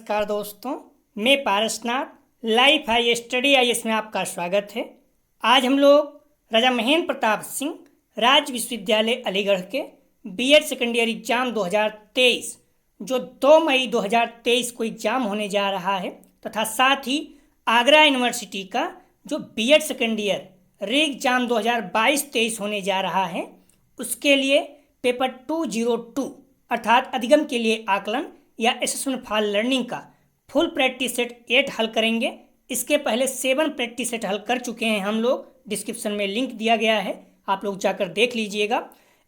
नमस्कार दोस्तों, मैं Parasnath life high study IAS में आपका स्वागत है। आज हम लोग राजा महेंद्र प्रताप सिंह राज्य विश्वविद्यालय अलीगढ़ के बीएड सेकेंड ईयर एग्जाम 2023 जो 2 मई 2023 को एग्जाम होने जा रहा है तथा साथ ही आगरा यूनिवर्सिटी का जो BEd second year re exam 2022-23 होने जा रहा है, उसके लिए पेपर 202 अर्थात अधिगम के लिए आकलन या असेसमेंट फॉर लर्निंग का फुल प्रैक्टिस सेट 8 हल करेंगे। इसके पहले 7 प्रैक्टिस सेट हल कर चुके हैं हम लोग, डिस्क्रिप्शन में लिंक दिया गया है, आप लोग जाकर देख लीजिएगा।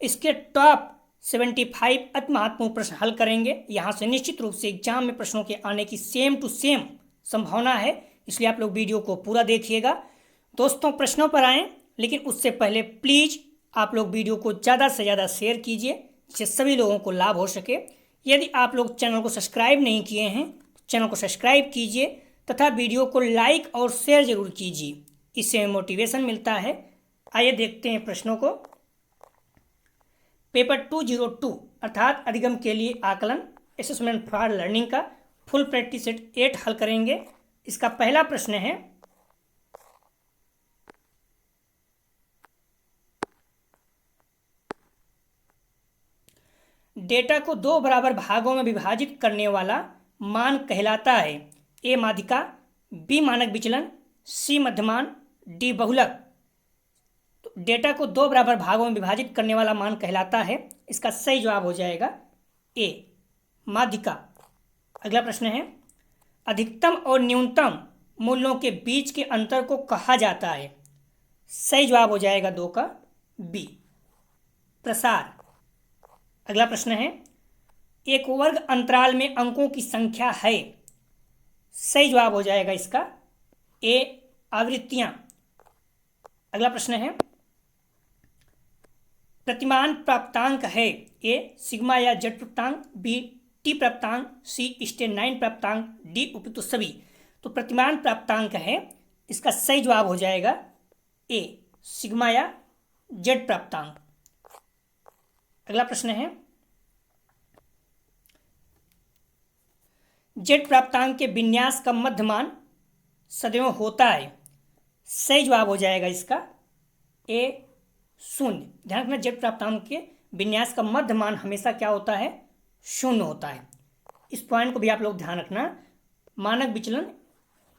इसके टॉप 75 अति महत्वपूर्ण प्रश्न हल करेंगे। यहाँ से निश्चित रूप से एग्जाम में प्रश्नों के आने की सेम टू सेम संभावना है, इसलिए आप लोग वीडियो को पूरा देखिएगा। दोस्तों, प्रश्नों पर आएँ, लेकिन उससे पहले प्लीज़ आप लोग वीडियो को ज़्यादा से ज़्यादा शेयर कीजिए जिससे सभी लोगों को लाभ हो सके। यदि आप लोग चैनल को सब्सक्राइब नहीं किए हैं तो चैनल को सब्सक्राइब कीजिए तथा वीडियो को लाइक और शेयर जरूर कीजिए, इससे मोटिवेशन मिलता है। आइए देखते हैं प्रश्नों को। पेपर 202 अर्थात अधिगम के लिए आकलन असेसमेंट फॉर लर्निंग का फुल प्रैक्टिस सेट 8 हल करेंगे। इसका पहला प्रश्न है, डेटा को 2 बराबर भागों में विभाजित करने वाला मान कहलाता है। ए माध्यिका, बी मानक विचलन, सी मध्यमान, डी बहुलक। तो डेटा को 2 बराबर भागों में विभाजित करने वाला मान कहलाता है। इसका सही जवाब हो जाएगा ए माध्यिका। अगला प्रश्न है, अधिकतम और न्यूनतम मूल्यों के बीच के अंतर को कहा जाता है। सही जवाब हो जाएगा 2 का बी प्रसार। अगला प्रश्न है, एक वर्ग अंतराल में अंकों की संख्या है। सही जवाब हो जाएगा इसका ए आवृत्तियां। अगला प्रश्न है, प्रतिमान प्राप्तांक है। ए सिग्मा या जेड प्राप्तांक, बी टी प्राप्तांक, सी स्टेनाइन प्राप्तांक, डी उपयुक्त सभी। तो प्रतिमान प्राप्तांक है, इसका सही जवाब हो जाएगा ए सिग्मा या जेड प्राप्तांक। अगला प्रश्न है, जेड प्राप्तांक के विन्यास का मध्यमान सदैव होता है। सही जवाब हो जाएगा इसका ए 0। ध्यान रखना, जेड प्राप्तांक के विन्यास का मध्यमान हमेशा क्या होता है, 0 होता है। इस पॉइंट को भी आप लोग ध्यान रखना। मानक विचलन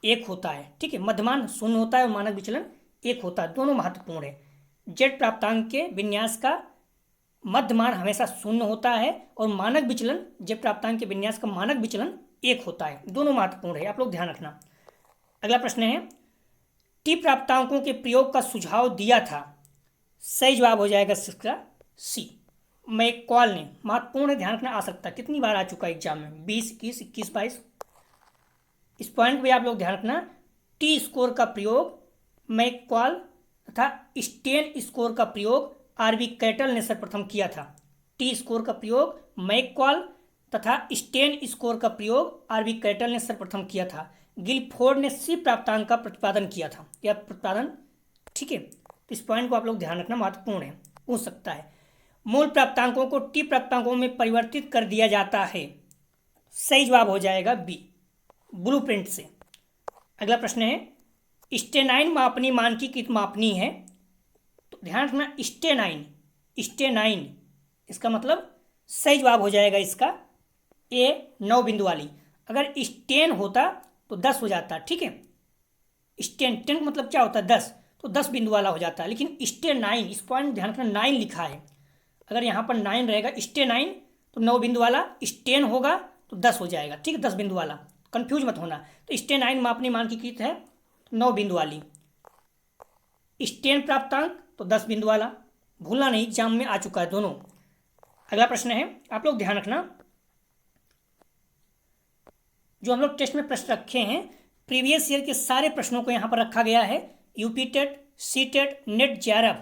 1 होता है, ठीक है। मध्यमान 0 होता है और मानक विचलन 1 होता है, दोनों महत्वपूर्ण है। जेड प्राप्तांक के विन्यास का मध्यमान हमेशा 0 होता है और मानक विचलन, जेड प्राप्तांक के विन्यास का मानक विचलन 1 होता है, दोनों महत्वपूर्ण है, आप लोग ध्यान रखना। अगला प्रश्न है, टी प्राप्तांकों के प्रयोग का सुझाव दिया था। सही जवाब हो जाएगा इसका सी मैकॉल ने। महत्वपूर्ण है, ध्यान रखना, आ सकता है, कितनी बार आ चुका है एग्जाम में, 20, 21, 21, 22। इस पॉइंट पे आप लोग ध्यान रखना। टी स्कोर का प्रयोग मैकॉल तथा स्टेन स्कोर का प्रयोग आरबी कैटल ने सर्वप्रथम किया था। टी स्कोर का प्रयोग मैकॉल तथा स्टेन स्कोर का प्रयोग आरबी कैटल ने सर्वप्रथम किया था। गिलफोर्ड ने सी प्राप्तांक का प्रतिपादन किया था, यह प्रतिपादन, ठीक है। तो इस पॉइंट को आप लोग ध्यान रखना, महत्वपूर्ण है, पूछ सकता है। मूल प्राप्तांकों को टी प्राप्तांकों में परिवर्तित कर दिया जाता है। सही जवाब हो जाएगा बी ब्लूप्रिंट से। अगला प्रश्न है, स्टेनाइन मापनी मानकीकृत मापनी है। तो ध्यान रखना, स्टेनाइन इसका मतलब सही जवाब हो जाएगा इसका ए 9 बिंदु वाली। अगर स्टेन होता तो 10 हो जाता, ठीक है। स्टेन, टेन का मतलब क्या होता है 10, तो 10 बिंदु वाला हो जाता है। लेकिन स्टेनाइन, इस पॉइंट ध्यान रखना, 9 लिखा है। अगर यहाँ पर 9 रहेगा, स्टेनाइन तो 9 बिंदु वाला, स्टेन होगा तो 10 हो जाएगा, ठीक है, 10 बिंदु वाला, कंफ्यूज मत होना। तो स्टेनाइन मापनी मानकीकृत है 9 बिंदु वाली। स्टेन प्राप्तांक तो 10 बिंदु वाला, भूलना नहीं, एग्जाम में आ चुका है दोनों। अगला प्रश्न है, आप लोग ध्यान रखना, जो हम लोग टेस्ट में प्रश्न रखे हैं, प्रीवियस ईयर के सारे प्रश्नों को यहाँ पर रखा गया है। UP TET, C TET, NET JRF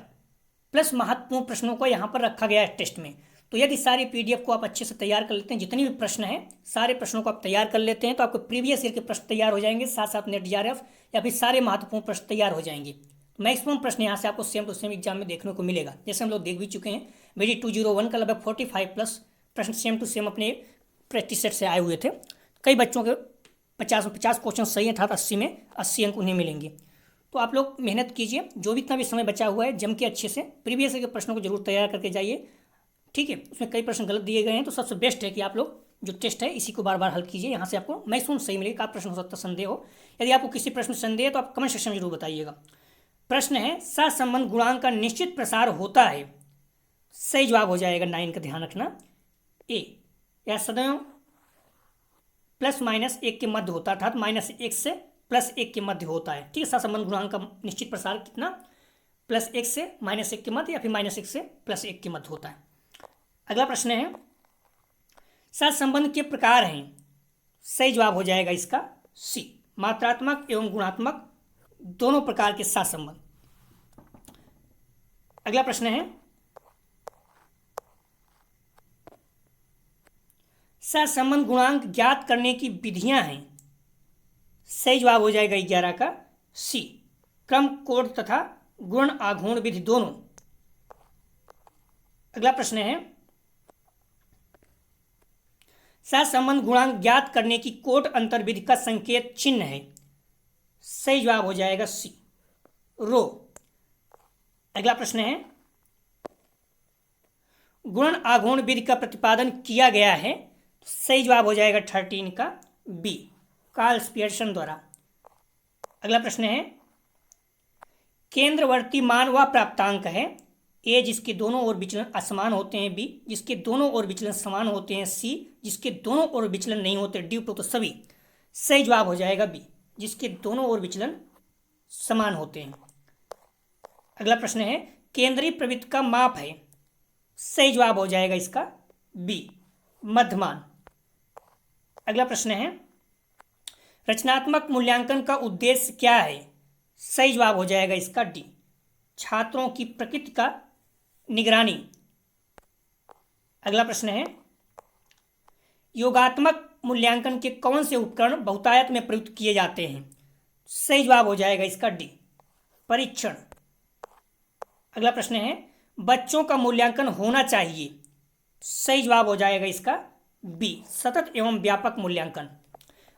plus महत्वपूर्ण प्रश्नों को यहाँ पर रखा गया है टेस्ट में। तो यदि सारे पीडीएफ को आप अच्छे से तैयार कर लेते हैं, जितनी भी प्रश्न है सारे प्रश्नों को आप तैयार कर लेते हैं, तो आपको प्रीवियस ईयर के प्रश्न तैयार हो जाएंगे, साथ साथ नेट जेआरएफ या फिर सारे महत्वपूर्ण प्रश्न तैयार हो जाएंगे। मैक्सिमम प्रश्न यहाँ से आपको सेम टू सेम एग्जाम में देखने को मिलेगा, जैसे हम लोग देख भी चुके हैं। मेरी 201 का लगभग 45 प्लस प्रश्न सेम टू सेम अपने प्रैक्टिस सेट से आए हुए थे। कई बच्चों के 50 क्वेश्चन सही हैं, अर्थात 80 में 80 अंक उन्हें मिलेंगे। तो आप लोग मेहनत कीजिए, जो भी इतना भी समय बचा हुआ है जम के अच्छे से प्रीवियस के प्रश्नों को जरूर तैयार करके जाइए, ठीक है। उसमें कई प्रश्न गलत दिए गए हैं, तो सबसे बेस्ट है कि आप लोग जो टेस्ट है इसी को बार बार हल कीजिए, यहाँ से आपको मैक्सिमम सही मिलेगा। आप प्रश्न हो सकता संदेह हो, यदि आपको किसी प्रश्न में संदेह है तो आप कमेंट सेक्शन में जरूर बताइएगा। प्रश्न है सहसंबंध गुणांक का निश्चित प्रसार होता है। सही जवाब हो जाएगा 9 का, ध्यान रखना ए। या सदैव +-1 के मध्य होता है, अर्थात -1 से +1 के मध्य होता है, ठीक है। सहसंबंध गुणांक का निश्चित प्रसार कितना, +1 से -1 के मध्य या फिर -1 से +1 के मध्य होता है। अगला प्रश्न है सहसंबंध के प्रकार हैं। सही जवाब हो जाएगा इसका सी, मात्रात्मक एवं गुणात्मक दोनों प्रकार के सहसंबंध। अगला प्रश्न है सहसंबंध गुणांक ज्ञात करने की विधियां हैं। सही जवाब हो जाएगा 11 का सी, क्रम कोड तथा गुण आघूर्ण विधि दोनों। अगला प्रश्न है सहसंबंध गुणांक ज्ञात करने की कोट अंतर विधि का संकेत चिन्ह है। सही जवाब हो जाएगा सी, रो। अगला प्रश्न है गुण आघूर्ण विधि का प्रतिपादन किया गया है। सही जवाब हो जाएगा 13 का बी, कार्ल पियर्सन द्वारा। अगला प्रश्न है केंद्रवर्ती मान वह प्राप्तांक है। ए जिसके दोनों ओर विचलन असमान होते हैं, बी जिसके दोनों ओर विचलन समान होते हैं, सी जिसके दोनों ओर विचलन नहीं होते, डी उपरोक्त सभी। सही जवाब हो जाएगा बी, जिसके दोनों ओर विचलन समान होते हैं। अगला प्रश्न है केंद्रीय प्रवृत्ति का माप है। सही जवाब हो जाएगा इसका बी, मध्यमान। अगला प्रश्न है रचनात्मक मूल्यांकन का उद्देश्य क्या है। सही जवाब हो जाएगा इसका डी, छात्रों की प्रकृति का निगरानी। अगला प्रश्न है योगात्मक मूल्यांकन के कौन से उपकरण बहुतायत में प्रयुक्त किए जाते हैं। सही जवाब हो जाएगा इसका डी, परीक्षण। अगला प्रश्न है बच्चों का मूल्यांकन होना चाहिए। सही जवाब हो जाएगा इसका बी, सतत एवं व्यापक मूल्यांकन।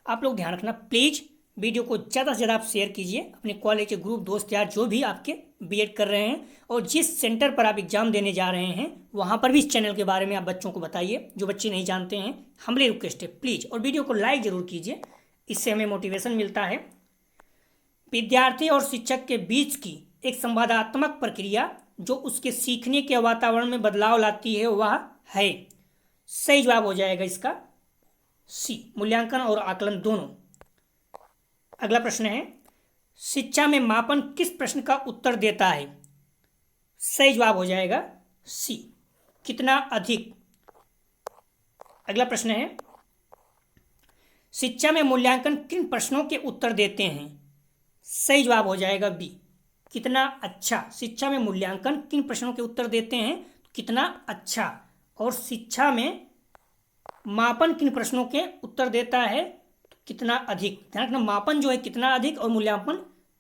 आप लोग ध्यान रखना प्लीज, वीडियो को ज़्यादा से ज़्यादा आप शेयर कीजिए अपने कॉलेज के ग्रुप दोस्त यार जो भी आपके बीएड कर रहे हैं, और जिस सेंटर पर आप एग्जाम देने जा रहे हैं वहाँ पर भी इस चैनल के बारे में आप बच्चों को बताइए, जो बच्चे नहीं जानते हैं। हमारी रिक्वेस्ट है प्लीज़, और वीडियो को लाइक ज़रूर कीजिए, इससे हमें मोटिवेशन मिलता है। विद्यार्थी और शिक्षक के बीच की एक संवादात्मक प्रक्रिया जो उसके सीखने के वातावरण में बदलाव लाती है वह है। सही जवाब हो जाएगा इसका सी, मूल्यांकन और आकलन दोनों। अगला प्रश्न है शिक्षा में मापन किस प्रश्न का उत्तर देता है। सही जवाब हो जाएगा सी, कितना अधिक। अगला प्रश्न है शिक्षा में मूल्यांकन किन प्रश्नों के उत्तर देते हैं। सही जवाब हो जाएगा बी, कितना अच्छा। शिक्षा में मूल्यांकन किन प्रश्नों के उत्तर देते हैं, कितना अच्छा। और शिक्षा में मापन किन प्रश्नों के उत्तर देता है, कितना अधिक। ध्यान रखना मापन जो है कितना अधिक और मूल्यांकन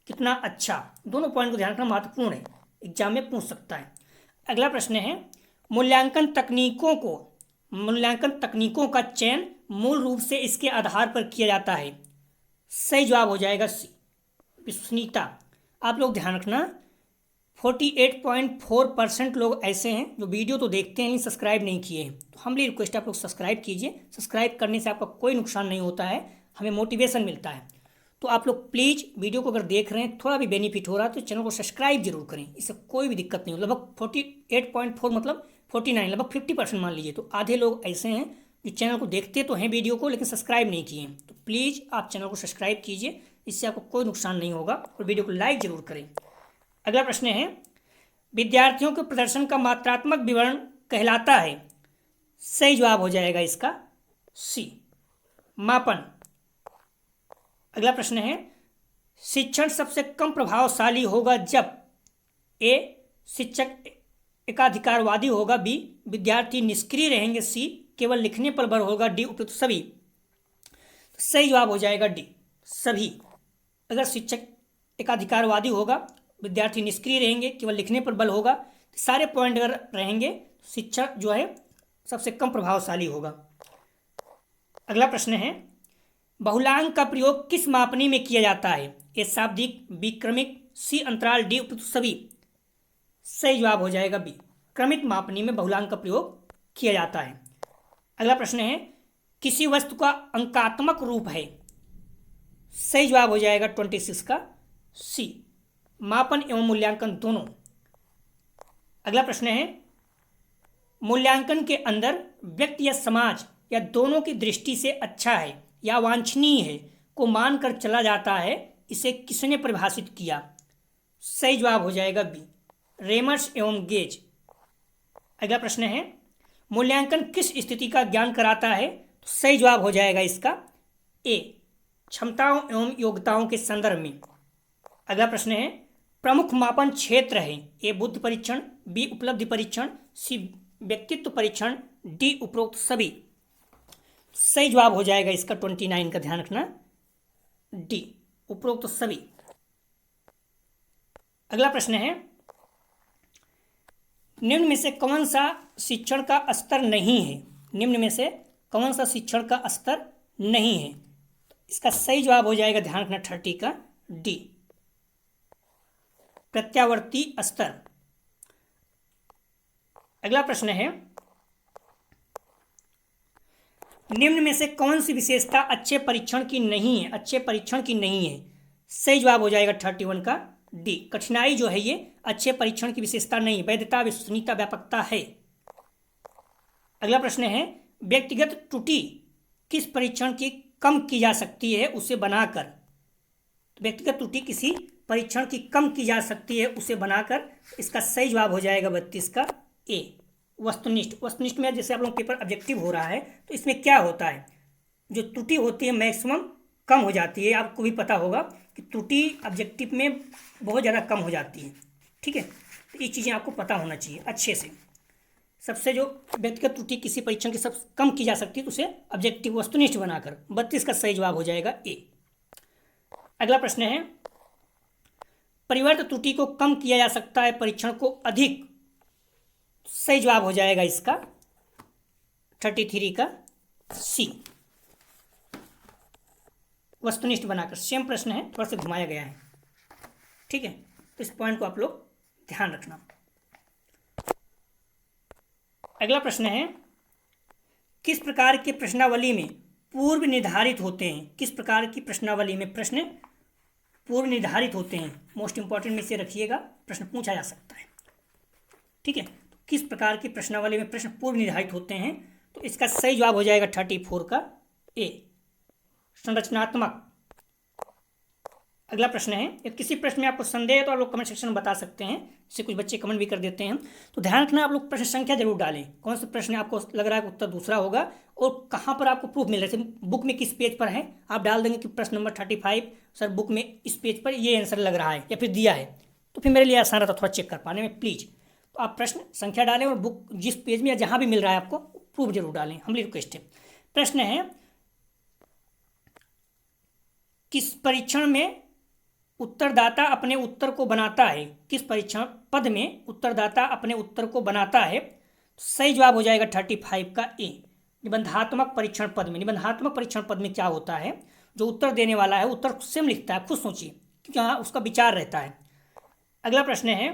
कितना अच्छा, दोनों पॉइंट को ध्यान रखना महत्वपूर्ण है, एग्जाम में पूछ सकता है। अगला प्रश्न है मूल्यांकन तकनीकों का चयन मूल रूप से इसके आधार पर किया जाता है। सही जवाब हो जाएगा सी, विश्वसनीयता। आप लोग ध्यान रखना 48.4% लोग ऐसे हैं जो वीडियो तो देखते हैं लेकिन सब्सक्राइब नहीं किए हैं, तो हमारी रिक्वेस्ट है आप लोग सब्सक्राइब कीजिए। सब्सक्राइब करने से आपका कोई नुकसान नहीं होता है, हमें मोटिवेशन मिलता है। तो आप लोग प्लीज़ वीडियो को अगर देख रहे हैं थोड़ा भी बेनिफिट हो रहा है तो चैनल को सब्सक्राइब जरूर करें, इससे कोई भी दिक्कत नहीं हो। लगभग 48.4 मतलब 49, लगभग 50% मान लीजिए। तो आधे लोग ऐसे हैं जो चैनल को देखते तो हैं वीडियो को लेकिन सब्सक्राइब नहीं किए हैं, तो प्लीज़ आप चैनल को सब्सक्राइब कीजिए, इससे आपको कोई नुकसान नहीं होगा, और वीडियो को लाइक जरूर करें। अगला प्रश्न है विद्यार्थियों के प्रदर्शन का मात्रात्मक विवरण कहलाता है। सही जवाब हो जाएगा इसका सी, मापन। अगला प्रश्न है शिक्षण सबसे कम प्रभावशाली होगा जब ए शिक्षक एकाधिकारवादी होगा, बी विद्यार्थी निष्क्रिय रहेंगे, सी केवल लिखने पर बल होगा, डी उपयुक्त सभी। तो सही जवाब हो जाएगा डी, सभी। अगर शिक्षक एकाधिकारवादी होगा, विद्यार्थी निष्क्रिय रहेंगे, केवल लिखने पर बल होगा, तो सारे पॉइंट अगर रहेंगे शिक्षक जो है सबसे कम प्रभावशाली होगा। अगला प्रश्न है बहुलांक का प्रयोग किस मापनी में किया जाता है? ए शाब्दिक, बी क्रमिक, सी अंतराल, डी उपयुक्त सभी। सही जवाब हो जाएगा बी, क्रमिक मापनी में बहुलांक का प्रयोग किया जाता है। अगला प्रश्न है, किसी वस्तु का अंकात्मक रूप है? सही जवाब हो जाएगा 26 का सी, मापन एवं मूल्यांकन दोनों। अगला प्रश्न है, मूल्यांकन के अंदर व्यक्ति या समाज या दोनों की दृष्टि से अच्छा है या वांछनीय है को मानकर चला जाता है, इसे किसने परिभाषित किया? सही जवाब हो जाएगा बी, रेमर्स एवं गेज। अगला प्रश्न है, मूल्यांकन किस स्थिति का ज्ञान कराता है? तो सही जवाब हो जाएगा इसका ए, क्षमताओं एवं योग्यताओं के संदर्भ में। अगला प्रश्न है, प्रमुख मापन क्षेत्र है? ए बुद्धि परीक्षण, बी उपलब्धि परीक्षण, सी व्यक्तित्व परीक्षण, डी उपरोक्त सभी। सही जवाब हो जाएगा इसका 29 का ध्यान रखना, डी उपरोक्त सभी। अगला प्रश्न है, निम्न में से कौन सा शिक्षण का स्तर नहीं है? निम्न में से कौन सा शिक्षण का स्तर नहीं है? इसका सही जवाब हो जाएगा, ध्यान रखना 30 का डी, प्रत्यावर्ती स्तर। अगला प्रश्न है, निम्न में से कौन सी विशेषता अच्छे परीक्षण की नहीं है? अच्छे परीक्षण की नहीं है। सही जवाब हो जाएगा 31 का डी, कठिनाई जो है ये अच्छे परीक्षण की विशेषता नहीं, वैधता, विश्वसनीयता, व्यापकता है। अगला प्रश्न है, व्यक्तिगत त्रुटि किस परीक्षण की कम की जा सकती है उसे बनाकर? व्यक्तिगत त्रुटि किसी परीक्षण की कम की जा सकती है उसे बनाकर। इसका सही जवाब हो जाएगा 32 का ए, वस्तुनिष्ठ। वस्तुनिष्ठ में जैसे आप लोग पेपर ऑब्जेक्टिव हो रहा है तो इसमें क्या होता है, जो त्रुटि होती है मैक्सिमम कम हो जाती है। आपको भी पता होगा कि त्रुटि ऑब्जेक्टिव में बहुत ज़्यादा कम हो जाती है, ठीक है। तो ये चीज़ें आपको पता होना चाहिए अच्छे से। सबसे जो व्यक्तिगत त्रुटि किसी परीक्षण की सब कम की जा सकती है तो उसे ऑब्जेक्टिव वस्तुनिष्ठ बनाकर। 32 का सही जवाब हो जाएगा ए। अगला प्रश्न है, परिवर्त त्रुटि को कम किया जा सकता है, परीक्षण को अधिक। सही जवाब हो जाएगा इसका 33 का सी, वस्तुनिष्ठ बनाकर। सेम प्रश्न है, थोड़ा सा घुमाया गया है, ठीक है। तो इस पॉइंट को आप लोग ध्यान रखना। अगला प्रश्न है, किस प्रकार की प्रश्नावली में पूर्व निर्धारित होते हैं? किस प्रकार की प्रश्नावली में प्रश्न पूर्व निर्धारित होते हैं? मोस्ट इंपॉर्टेंट में से रखिएगा, प्रश्न पूछा जा सकता है, ठीक है। तो किस प्रकार की प्रश्नावली में प्रश्न पूर्व निर्धारित होते हैं? तो इसका सही जवाब हो जाएगा 34 का ए, संरचनात्मक। अगला प्रश्न है, यदि किसी प्रश्न में आपको संदेह है तो आप लोग कमेंट सेक्शन में बता सकते हैं, इससे कुछ बच्चे कमेंट भी कर देते हैं। तो ध्यान रखना, आप लोग प्रश्न संख्या जरूर डालें, कौन सा प्रश्न आपको लग रहा है उत्तर दूसरा होगा और कहाँ पर आपको प्रूफ मिल रहा है। बुक में किस पेज पर है आप डाल देंगे कि प्रश्न नंबर 35 सर बुक में इस पेज पर ये आंसर लग रहा है या फिर दिया है, तो फिर मेरे लिए आसान रहता थोड़ा चेक कर पाने में। प्लीज़ तो आप प्रश्न संख्या डालें और बुक जिस पेज में या जहाँ भी मिल रहा है आपको प्रूफ जरूर डालें, हमारी रिक्वेस्ट है। प्रश्न है, किस परीक्षण में उत्तरदाता अपने उत्तर को बनाता है? किस परीक्षण पद में उत्तरदाता अपने उत्तर को बनाता है? सही जवाब हो जाएगा 35 का ए, निबंधात्मक परीक्षण पद में। निबंधात्मक परीक्षण पद में क्या होता है, जो उत्तर देने वाला है उत्तर स्वयं लिखता है, खुद सोचिए, क्योंकि यहाँ उसका विचार रहता है। अगला प्रश्न है,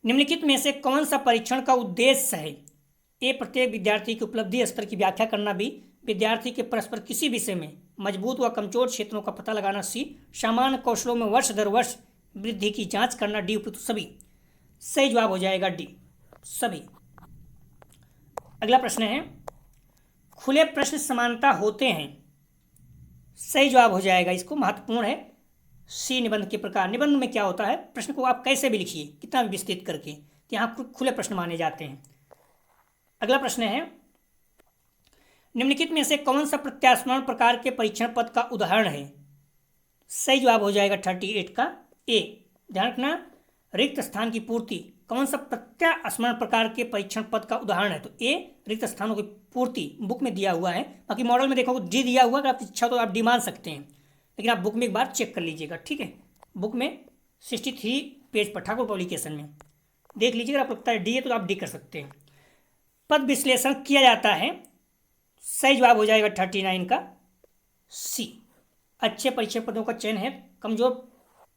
निम्नलिखित में से कौन सा परीक्षण का उद्देश्य है? ए, प्रत्येक विद्यार्थी की उपलब्धि स्तर की व्याख्या करना, बी, विद्यार्थी के परस्पर किसी विषय में मजबूत व कमजोर क्षेत्रों का पता लगाना, सी, सामान्य कौशलों में वर्ष दर वर्ष वृद्धि की जांच करना, डी उपयुक्त सभी। सही जवाब हो जाएगा डी, सभी। अगला प्रश्न है, खुले प्रश्न समानता होते हैं? सही जवाब हो जाएगा, इसको महत्वपूर्ण है, सी, निबंध के प्रकार। निबंध में क्या होता है, प्रश्न को आप कैसे भी लिखिए, कितना भी विस्तृत करके, तो यहाँ खुले प्रश्न माने जाते हैं। अगला प्रश्न है, निम्नलिखित में से कौन सा प्रत्यास्मरण प्रकार के परीक्षण पद का उदाहरण है? सही जवाब हो जाएगा 38 का ए। ध्यान रखना, रिक्त स्थान की पूर्ति कौन सा प्रत्यास्मरण प्रकार के परीक्षण पद का उदाहरण है? तो ए, रिक्त स्थानों की पूर्ति बुक में दिया हुआ है, बाकी मॉडल में देखो डी दिया हुआ है, अगर आप इच्छा तो आप डी मान सकते हैं, लेकिन आप बुक में एक बार चेक कर लीजिएगा, ठीक है। बुक में 63 पेज पर ठाकुर पब्लिकेशन में देख लीजिएगा, आप लगता है डी है तो आप डी कर सकते हैं। पद विश्लेषण किया जाता है, सही जवाब हो जाएगा 39 का सी। अच्छे परीक्षण पदों का चयन है, कमजोर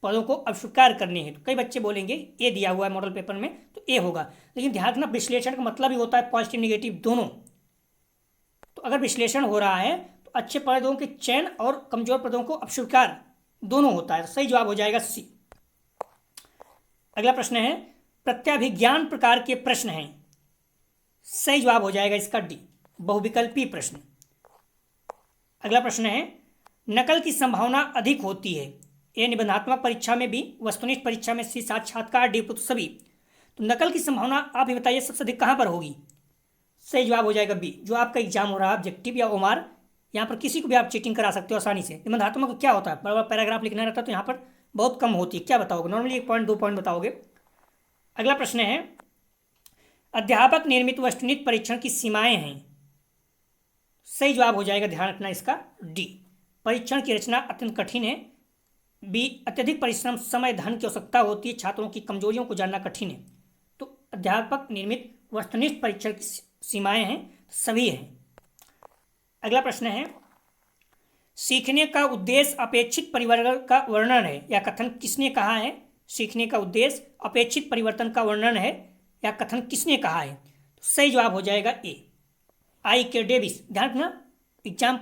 पदों को अस्वीकार करने हैं। तो कई बच्चे बोलेंगे ए दिया हुआ है मॉडल पेपर में तो ए होगा, लेकिन ध्यान रखना विश्लेषण का मतलब ही होता है पॉजिटिव निगेटिव दोनों। तो अगर विश्लेषण हो रहा है तो अच्छे पदों के चयन और कमजोर पदों को अस्वीकार दोनों होता है। तो सही जवाब हो जाएगा सी। अगला प्रश्न है प्रत्याभिज्ञान प्रकार के प्रश्न हैं। सही जवाब हो जाएगा इसका डी, बहुविकल्पी प्रश्न। अगला प्रश्न है नकल की संभावना अधिक होती है। ए निबंधात्मक परीक्षा में, बी वस्तुनिष्ठ परीक्षा में, सी साक्षात्कार, डी उपरोक्त सभी। तो नकल की संभावना आप ही बताइए सबसे अधिक कहां पर होगी। सही जवाब हो जाएगा बी, जो आपका एग्जाम हो रहा है ऑब्जेक्टिव या ओमार, यहाँ पर किसी को भी आप चीटिंग करा सकते हो आसानी से। निबंधात्मक क्या होता है, बड़ा बड़ा पैराग्राफ लिखना रहता है, तो यहाँ पर बहुत कम होती है। क्या बताओगे, नॉर्मली 1 पॉइंट 2 पॉइंट बताओगे। अगला प्रश्न है अध्यापक निर्मित वस्तुनिष्ठ परीक्षण की सीमाएं हैं। सही जवाब हो जाएगा, ध्यान रखना इसका डी, परीक्षण की रचना अत्यंत कठिन है। बी अत्यधिक परिश्रम, समय, धन की आवश्यकता होती है, छात्रों की कमजोरियों को जानना कठिन है। तो अध्यापक निर्मित वस्तुनिष्ठ परीक्षण की सीमाएं हैं, सभी हैं। अगला प्रश्न है सीखने का उद्देश्य अपेक्षित परिवर्तन का वर्णन है या कथन किसने कहा है। सीखने का उद्देश्य अपेक्षित परिवर्तन का वर्णन है या कथन किसने कहा है। तो सही जवाब हो जाएगा ए, आई के डेविस। ध्यान रखना एग्जाम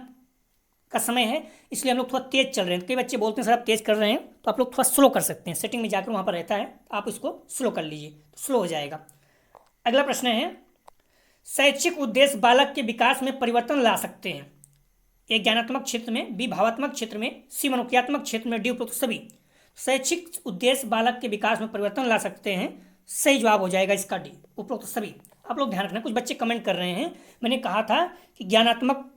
का समय है इसलिए हम लोग थोड़ा तेज चल रहे हैं। कई बच्चे बोलते हैं सर आप तेज कर रहे हैं, तो आप लोग थोड़ा स्लो कर सकते हैं। सेटिंग में जाकर वहाँ पर रहता है, आप इसको स्लो कर लीजिए तो स्लो हो जाएगा। अगला प्रश्न है शैक्षिक उद्देश्य बालक के विकास में परिवर्तन ला सकते हैं। ए ज्ञानात्मक क्षेत्र में, बी भावात्मक क्षेत्र में, सी मनोक्रियात्मक क्षेत्र में, डी उपरोक्त सभी। शैक्षिक उद्देश्य बालक के विकास में परिवर्तन ला सकते हैं। सही जवाब हो जाएगा इसका डी, उपरोक्त सभी। आप लोग ध्यान रखना, कुछ बच्चे कमेंट कर रहे हैं, मैंने कहा था कि ज्ञानात्मक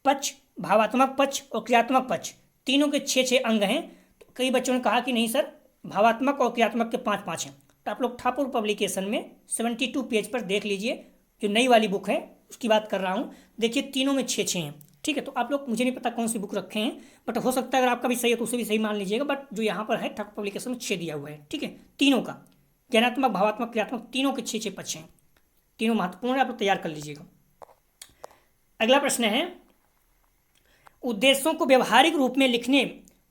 पक्ष, भावात्मक पक्ष और क्रियात्मक पक्ष तीनों के 6-6 अंग हैं। तो कई बच्चों ने कहा कि नहीं सर भावात्मक और क्रियात्मक के 5-5 हैं। तो आप लोग ठाकुर पब्लिकेशन में 72 पेज पर देख लीजिए, जो नई वाली बुक है उसकी बात कर रहा हूँ। देखिए तीनों में 6-6 हैं, ठीक है। तो आप लोग, मुझे नहीं पता कौन सी बुक रखे हैं, बट हो सकता है अगर आपका भी सही है तो उसे भी सही मान लीजिएगा। बट जो यहाँ पर है ठाकुर पब्लिकेशन में 6 दिया हुआ है, ठीक है। तीनों का ज्ञानात्मक, भावात्मक, क्रियात्मक तीनों के 6-6 पक्ष हैं, तीनों महत्वपूर्ण है, आप लोग तैयार कर लीजिएगा। अगला प्रश्न है उद्देश्यों को व्यवहारिक रूप में लिखने,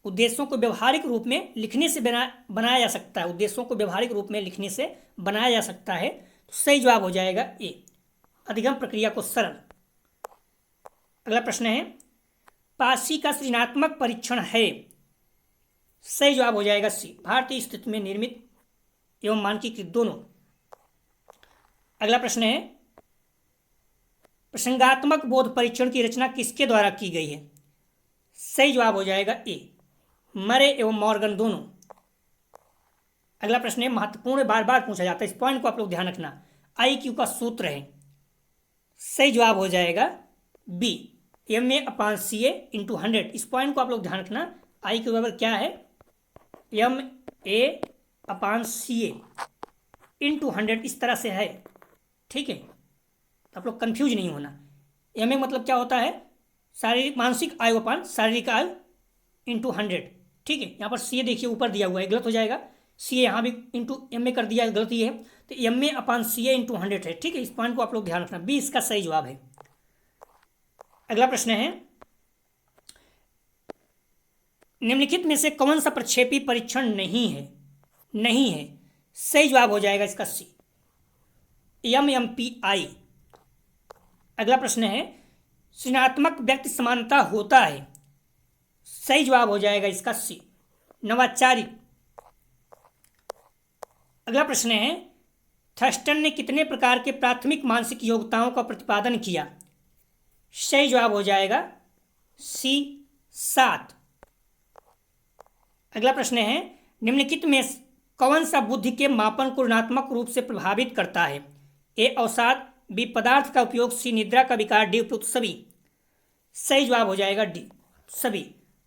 उद्देश्यों को व्यवहारिक रूप में लिखने से बनाया जा सकता है। उद्देश्यों को व्यवहारिक रूप में लिखने से बनाया जा सकता है। तो सही जवाब हो जाएगा ए, अधिगम प्रक्रिया को सरल। अगला प्रश्न है पासी का सृजनात्मक परीक्षण है। सही जवाब हो जाएगा सी, भारतीय स्थिति में निर्मित एवं मानकीकृत दोनों। अगला प्रश्न है प्रसंगात्मक बोध परीक्षण की रचना किसके द्वारा की गई है। सही जवाब हो जाएगा ए, मरे एवं मॉर्गन दोनों। अगला प्रश्न है महत्वपूर्ण, बार बार पूछा जाता है, इस पॉइंट को आप लोग ध्यान रखना, IQ का सूत्र है। सही जवाब हो जाएगा बी, MA/CA × 100। इस पॉइंट को आप लोग ध्यान रखना, IQ बराबर क्या है, MA/CA × 100 इस तरह से है, ठीक है। तो आप लोग कंफ्यूज नहीं होना। MA मतलब क्या होता है, शारीरिक मानसिक आयु अपान शारीरिक आयु × 100, ठीक है। यहाँ पर CA देखिए ऊपर दिया हुआ है, गलत हो जाएगा, CA यहाँ भी × MA कर दिया है, गलत ही है। तो MA/CA × 100 है, ठीक है। इस पॉइंट को आप लोग ध्यान रखना, बी इसका सही जवाब है। अगला प्रश्न है निम्नलिखित में से कौन सा प्रक्षेपी परीक्षण नहीं है। नहीं है, सही जवाब हो जाएगा इसका सी, MMPI। अगला प्रश्न है सृजनात्मक व्यक्ति समानता होता है। सही जवाब हो जाएगा इसका सी, नवाचारी। अगला प्रश्न है थर्स्टन ने कितने प्रकार के प्राथमिक मानसिक योग्यताओं का प्रतिपादन किया। सही जवाब हो जाएगा सी, 7। अगला प्रश्न है निम्नलिखित में कौन सा बुद्धि के मापन को ऋणात्मक रूप से प्रभावित करता है। ए अवसाद, बी पदार्थ का उपयोग, सी निद्रा का विकार, डी उपयुक्त सभी। सही जवाब हो जाएगा डी, सभी।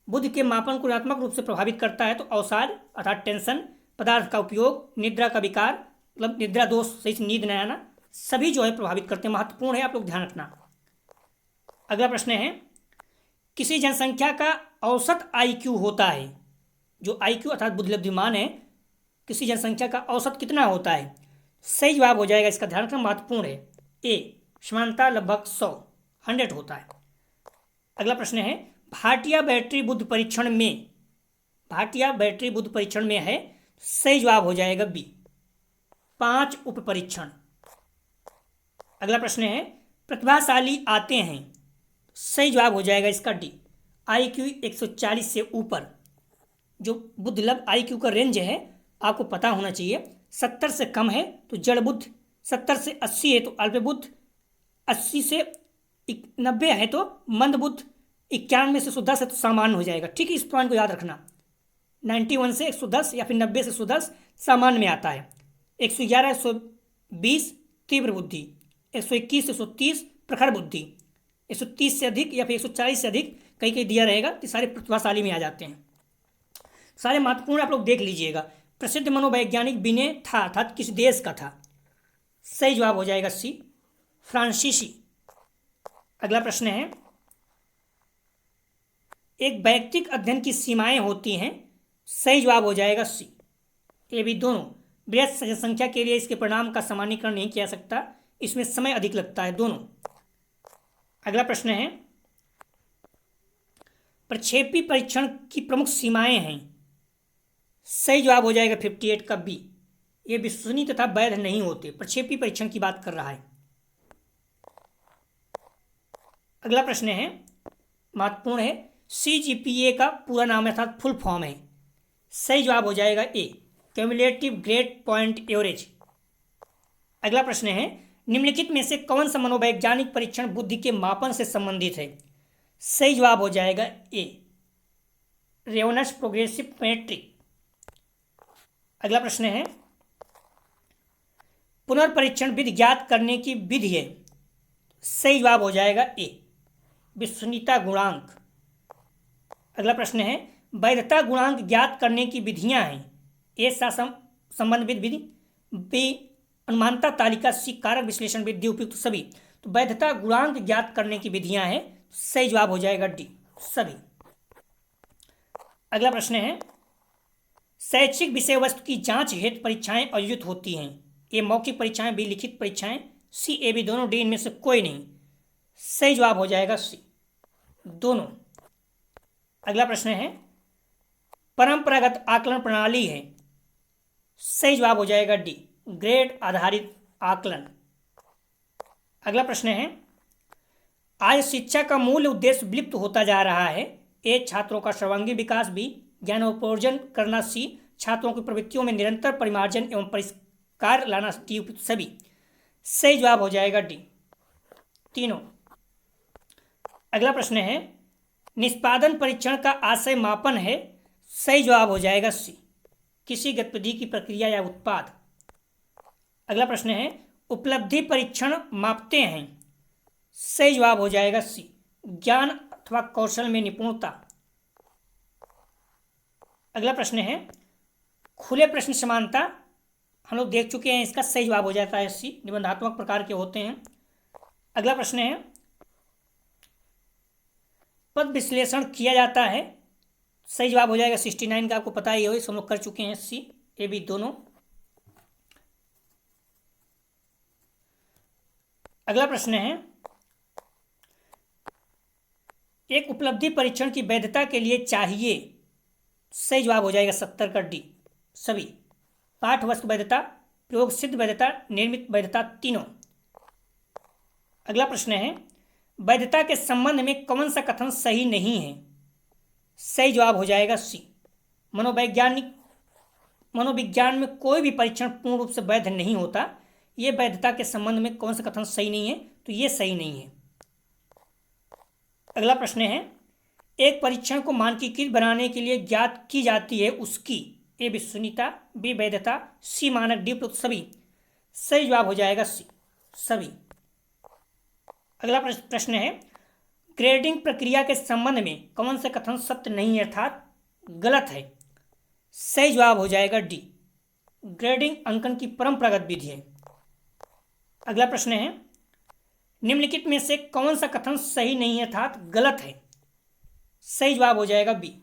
बुद्धि के मापन को ऋणात्मक रूप से प्रभावित करता है तो अवसाद अर्थात टेंशन, पदार्थ का उपयोग, निद्रा का विकार मतलब निद्रा दोष, सही से नींद न आना, सभी जो है प्रभावित करते हैं, महत्वपूर्ण है, आप लोग ध्यान रखना। अगला प्रश्न है किसी जनसंख्या का औसत IQ होता है। जो IQ अर्थात बुद्धिलब्धिमान है, किसी जनसंख्या का औसत कितना होता है। सही जवाब हो जाएगा इसका, ध्यान रखना, महत्वपूर्ण है, ए समानता लगभग 100 होता है। अगला प्रश्न है भाटिया बैटरी बुद्ध परीक्षण में, भाटिया बैटरी बुद्ध परीक्षण में है, सही जवाब हो जाएगा बी, 5 उप परीक्षण। अगला प्रश्न है, प्रतिभाशाली आते हैं, सही जवाब हो जाएगा इसका डी, IQ 140 से ऊपर। जो बुद्ध लब IQ का रेंज है आपको पता होना चाहिए, 70 से कम है तो जड़ बुद्ध, 70 से 80 है तो अल्प बुद्ध, 80 से 90 है तो मंद बुद्ध, 91 से 110 है तो सामान्य हो जाएगा। ठीक है, इस पॉइंट को याद रखना। 91 से 110 या फिर 90 से 110 सामान्य में आता है। 111 120 तीव्र बुद्धि, 121 से 130 प्रखर बुद्धि, 130 से अधिक या फिर 140 से अधिक कहीं कहीं दिया रहेगा तो सारे प्रतिभाशाली में आ जाते हैं। सारे महत्वपूर्ण आप लोग देख लीजिएगा। प्रसिद्ध मनोवैज्ञानिक बिने था अर्थात किस देश का था, सही जवाब हो जाएगा सी, फ्रांसीसी। अगला प्रश्न है, एक वैयक्तिक अध्ययन की सीमाएं होती हैं, सही जवाब हो जाएगा सी, ये भी दोनों। बृहत जनसंख्या के लिए इसके परिणाम का सामान्यीकरण नहीं किया सकता, इसमें समय अधिक लगता है, दोनों। अगला प्रश्न है, प्रक्षेपी परीक्षण की प्रमुख सीमाएं हैं, सही जवाब हो जाएगा 58 का बी, ये विश्वसनीय तथा वैध नहीं होते। प्रक्षेपी परीक्षण की बात कर रहा है। अगला प्रश्न है, महत्वपूर्ण है, CGPA का पूरा नाम है अर्थात फुल फॉर्म है, सही जवाब हो जाएगा ए, क्यूमुलेटिव ग्रेड पॉइंट एवरेज। अगला प्रश्न है, निम्नलिखित में से कौन सा मनोवैज्ञानिक परीक्षण बुद्धि के मापन से संबंधित है, सही जवाब हो जाएगा ए, रेवनस प्रोग्रेसिव मेट्रिक। अगला प्रश्न है, पुनर्परीक्षण विधि ज्ञात करने की विधि है, सही जवाब हो जाएगा ए, विश्वसनीयता गुणांक। अगला प्रश्न है, वैधता गुणांक ज्ञात करने की विधियां हैं, ए संबंध विधि, बी अनुमानता तालिका, सी कारक विश्लेषण विधि, उपयुक्त सभी। तो वैधता गुणांक ज्ञात करने की विधियां हैं, सही जवाब हो जाएगा डी, सभी। अगला प्रश्न है, शैक्षिक विषय वस्तु की जांच हेतु परीक्षाएं आयोजित होती हैं, ए मौखिक परीक्षाएं, बी लिखित परीक्षाएं, सी ए बी दोनों, डी इनमें से कोई नहीं, सही जवाब हो जाएगा सी, दोनों। अगला प्रश्न है, परंपरागत आकलन प्रणाली है, सही जवाब हो जाएगा डी, ग्रेड आधारित आकलन। अगला प्रश्न है, आज शिक्षा का मूल उद्देश्य विलुप्त होता जा रहा है, ए छात्रों का सर्वांगीण विकास, बी ज्ञानोपार्जन करना, सी छात्रों की प्रवृत्तियों में निरंतर परिमार्जन एवं परिष्कार लाना, डी उपयुक्त सभी, सही जवाब हो जाएगा डी, तीनों। अगला प्रश्न है, निष्पादन परीक्षण का आशय मापन है, सही जवाब हो जाएगा सी, किसी गतिविधि की प्रक्रिया या उत्पाद। अगला प्रश्न है, उपलब्धि परीक्षण मापते हैं, सही जवाब हो जाएगा सी, ज्ञान अथवा कौशल में निपुणता। अगला प्रश्न है, खुले प्रश्न समानता हम लोग देख चुके हैं, इसका सही जवाब हो जाता है सी, निबंधात्मक प्रकार के होते हैं। अगला प्रश्न है, पद विश्लेषण किया जाता है, सही जवाब हो जाएगा 69 का, आपको पता ही हो, हम लोग कर चुके हैं, सी ए बी दोनों। अगला प्रश्न है, एक उपलब्धि परीक्षण की वैधता के लिए चाहिए, सही जवाब हो जाएगा 70 का डी, सभी। पाठ वस्तु वैधता, प्रयोग सिद्ध वैधता, निर्मित वैधता, तीनों। अगला प्रश्न है, वैधता के संबंध में कौन सा कथन सही नहीं है, सही जवाब हो जाएगा सी, मनोविज्ञान में कोई भी परीक्षण पूर्ण रूप से वैध नहीं होता, ये वैधता के संबंध में कौन सा कथन सही नहीं है, तो ये सही नहीं है। अगला प्रश्न है, एक परीक्षण को मानकीकृत बनाने के लिए ज्ञात की जाती है उसकी, ए विश्वसनीयता, बी वैधता, सी मानक, डी उपयुक्त सभी, सही जवाब हो जाएगा सी, सभी। अगला प्रश्न है, ग्रेडिंग प्रक्रिया के संबंध में कौन सा कथन सत्य नहीं है अर्थात गलत है, सही जवाब हो जाएगा डी, ग्रेडिंग अंकन की परंपरागत विधि है। अगला प्रश्न है, निम्नलिखित में से कौन सा कथन सही नहीं है अर्थात गलत है, सही जवाब हो जाएगा बी,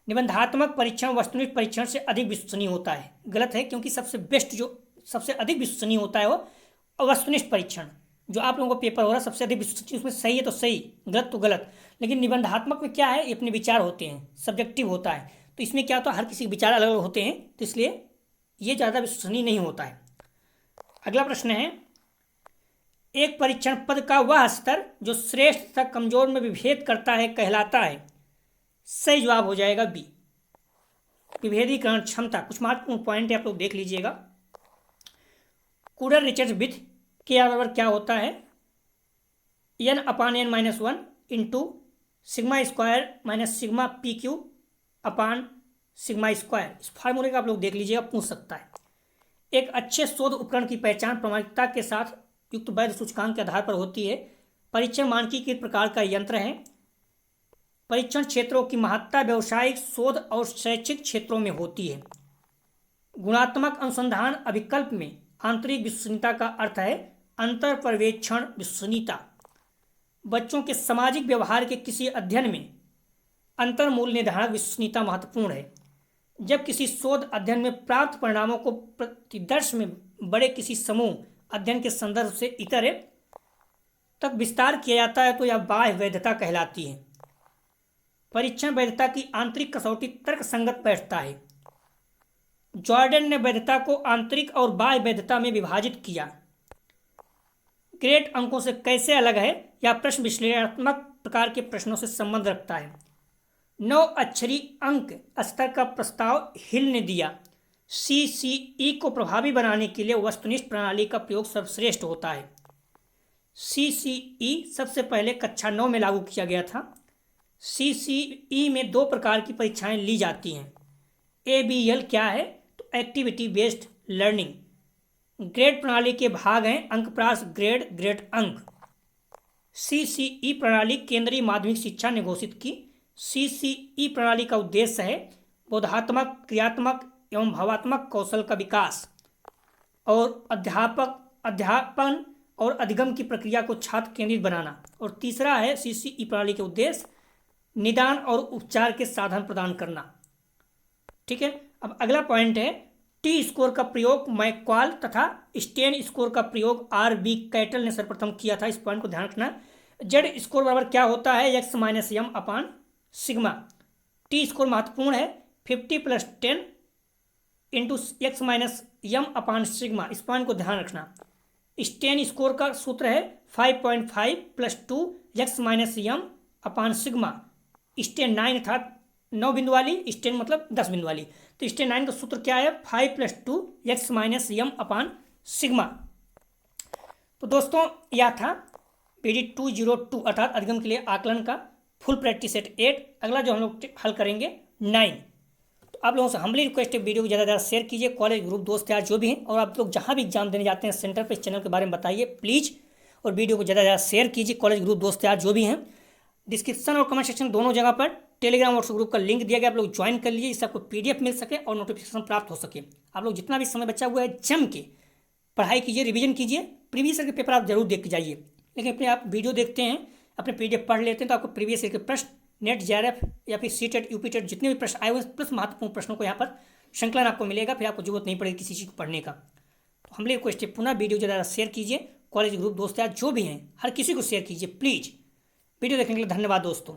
निबंधात्मक परीक्षण वस्तुनिष्ठ परीक्षण से अधिक विश्वसनीय होता है, गलत है, क्योंकि सबसे बेस्ट जो सबसे अधिक विश्वसनीय होता है वो वस्तुनिष्ठ परीक्षण, जो आप लोगों को पेपर हो रहा है सबसे अधिक विश्वसनीय, उसमें सही है तो सही, गलत तो गलत। लेकिन निबंधात्मक में क्या है, ये अपने विचार होते हैं, सब्जेक्टिव होता है, तो इसमें क्या होता है, हर किसी के विचार अलग अलग होते हैं, तो इसलिए ये ज़्यादा विश्वसनीय नहीं होता है। अगला प्रश्न है, एक परीक्षण पद का वह स्तर जो श्रेष्ठ तथा कमजोर में विभेद करता है कहलाता है। सही जवाब हो जाएगा बी, विभेदीकरण क्षमता। कुछ महत्वपूर्ण पॉइंट है, आप लोग देख लीजिएगा। कूडर रिचर्ड विथ के बराबर क्या होता है, n/n-1 into sigma square minus sigma P Q अपान सिग्मा स्क्वायर। इस फार्मूले का आप लोग देख लीजिएगा, पूछ सकता है। एक अच्छे शोध उपकरण की पहचान प्रामाणिकता के साथ युक्त वैध सूचकांक के आधार पर होती है। परीक्षण मानकीकृत प्रकार का यंत्र है। परीक्षण क्षेत्रों की महत्ता व्यावसायिक शोध और शैक्षिक क्षेत्रों में होती है। गुणात्मक अनुसंधान अभिकल्प में आंतरिक विश्वसनीयता का अर्थ है अंतर पर्यवेक्षण विश्वसनीयता। बच्चों के सामाजिक व्यवहार के किसी अध्ययन में अंतर मूल्य निर्धारक विश्वसनीयता महत्वपूर्ण है। जब किसी शोध अध्ययन में प्राप्त परिणामों को प्रतिदर्श में बड़े किसी समूह अध्ययन के संदर्भ से इतर तक विस्तार किया जाता है तो यह बाह्य वैधता कहलाती है। परीक्षण वैधता की आंतरिक कसौटी तर्कसंगत बैठता है। जॉर्डन ने वैधता को आंतरिक और बाह्य वैधता में विभाजित किया। ग्रेड अंकों से कैसे अलग है, यह प्रश्न विश्लेषणात्मक प्रकार के प्रश्नों से संबंध रखता है। 9 अक्षरी अंक स्तर का प्रस्ताव हिल ने दिया। CCE को प्रभावी बनाने के लिए वस्तुनिष्ठ प्रणाली का प्रयोग सर्वश्रेष्ठ होता है। CCE सबसे पहले कक्षा 9 में लागू किया गया था। CCE में 2 प्रकार की परीक्षाएं ली जाती हैं। ABL क्या है, तो एक्टिविटी बेस्ड लर्निंग। ग्रेड प्रणाली के भाग हैं अंकप्रास, ग्रेड, ग्रेड अंक। CCE प्रणाली केंद्रीय माध्यमिक शिक्षा ने घोषित की। CCE प्रणाली का उद्देश्य है बोधात्मक, क्रियात्मक एवं भावात्मक कौशल का विकास और अध्यापन और अधिगम की प्रक्रिया को छात्र केंद्रित बनाना। और तीसरा है CCE प्रणाली के उद्देश्य निदान और उपचार के साधन प्रदान करना। ठीक है, अब अगला पॉइंट है टी स्कोर का प्रयोग मैक्वाल तथा स्टेन स्कोर का प्रयोग R.B. कैटल ने सर्वप्रथम किया था। इस पॉइंट को ध्यान रखना। जेड स्कोर बराबर क्या होता है, x-m अपान सिग्मा। टी स्कोर महत्वपूर्ण है, 50 + 10 इंटू x-m अपान सिग्मा। इस पॉइंट को ध्यान रखना। स्टेन स्कोर का सूत्र है 5.5 + 2 x-m अपान सिग्मा। स्टेन 9 अर्थात 9 बिंदु वाली, स्टेन मतलब 10 बिंदु वाली, तो स्टेन 9 का सूत्र क्या है, 5 + 2 x-m अपान सिग्मा। तो दोस्तों यह था PD 202 अर्थात अधिगम के लिए आकलन का फुल प्रैक्टिस सेट 8। अगला जो हम लोग हल करेंगे 9। तो आप लोगों से हम्बली रिक्वेस्ट है, वीडियो को ज़्यादा से ज़्यादा शेयर कीजिए। कॉलेज ग्रुप दोस्त यार जो भी हैं, और आप लोग जहाँ भी एग्जाम देने जाते हैं सेंटर पर, इस चैनल के बारे में बताइए प्लीज़, और वीडियो को ज़्यादा से ज़्यादा शेयर कीजिए। कॉलेज ग्रुप दोस्त यार जो भी हैं, डिस्क्रिप्शन और कमेंट सेक्शन दोनों जगह पर टेलीग्राम व्हाट्सएप ग्रुप का लिंक दिया गया, आप लोग ज्वाइन कर लीजिए, इससे आपको PDF मिल सके और नोटिफिकेशन प्राप्त हो सके। आप लोग जितना भी समय बचा हुआ है जम के पढ़ाई कीजिए, रिवीजन कीजिए। प्रीवियस ईयर के पेपर आप जरूर देख के जाइए, लेकिन अपने आप वीडियो देखते हैं, अपने PDF पढ़ लेते हैं, तो आपको प्रीवियस ईयर के प्रश्न, नेट, JRF या फिर CTET, UPTET जितने भी प्रश्न आए हुए प्लस महत्वपूर्ण प्रश्नों को यहाँ पर संकलन आपको मिलेगा, फिर आपको जरूरत नहीं पड़ेगी किसी चीज़ को पढ़ने का। तो हम रिक्वेस्ट है, पुनः वीडियो ज़्यादा शेयर कीजिए। कॉलेज ग्रुप दोस्त यार जो भी हैं, हर किसी को शेयर कीजिए प्लीज़। वीडियो देखने के लिए धन्यवाद दोस्तों।